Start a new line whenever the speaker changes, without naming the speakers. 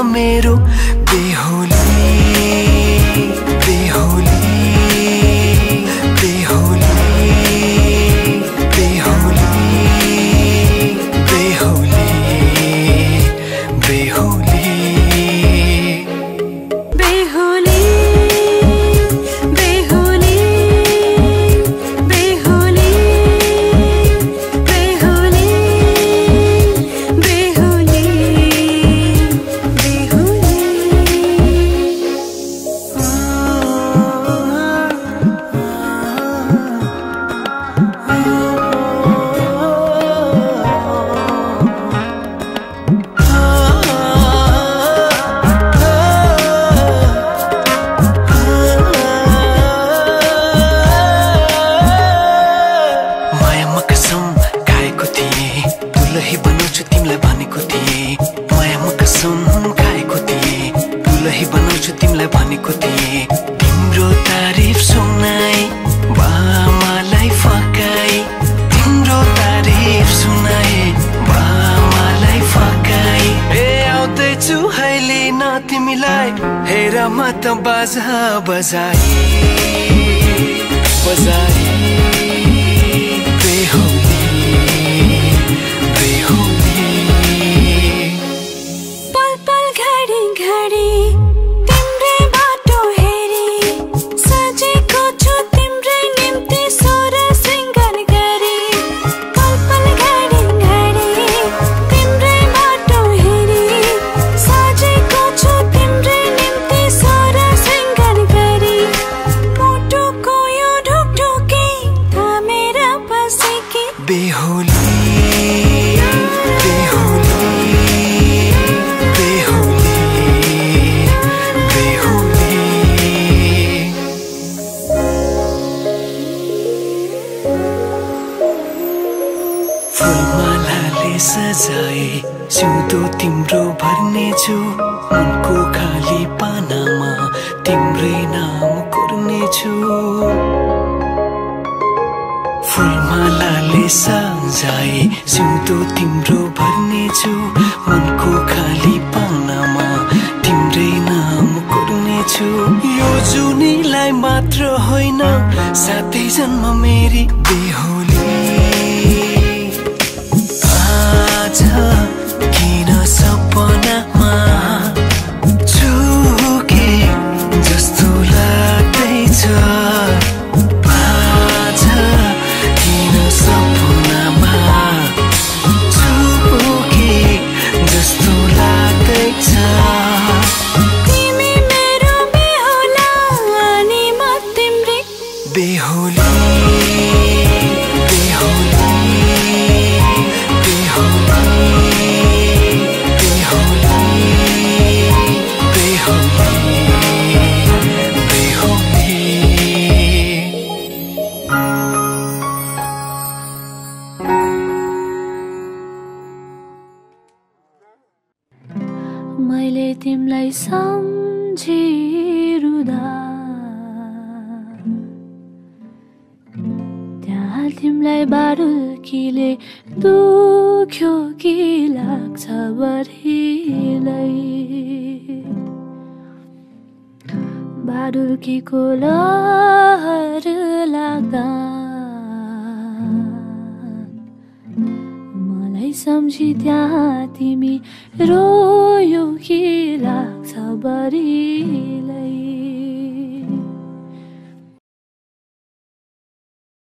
मेरो बेहोली बेहोली बेहोली बेहोली बेहोली बेहोली मत बाजा बजाई बजाई बेहोली बेहोली
पल पल घडी घडी तिम्रै बाटो हेरी सजेको छु तिम्रै निम्ति सोर सिंगार गरी पल पल घडी घडी तिम्रै बाटो हेरी सजेको छु तिम्रै
बेहोली बेहोली बेहोली बेहोली फुलमालाले सजाए सिउँदो तिम्रो भर्नेछु मनको खाली पानामा तिम्रै नाम कोर्नेछु फुलमालाले सजाए सिउँदो तिम्रो भर्नेछु मनको खाली पानामा तिम्रै नाम कोर्नेछु यो जुनीलाई मात्र होइन साथै जन्म मेरी बेहोली आज किन सपनामा चुके जस्तो लाग्दैछ
मैले तिमलाई सम्झिरुदा त्यहाँ तिमलाई बारुल्कीले दुख्यो कि लाग्छ बढीलाई बारुल्कीको लहर लाग्दा सम्झी त्यहाँ तिमी रोयो कि लाग्छ बढीलाई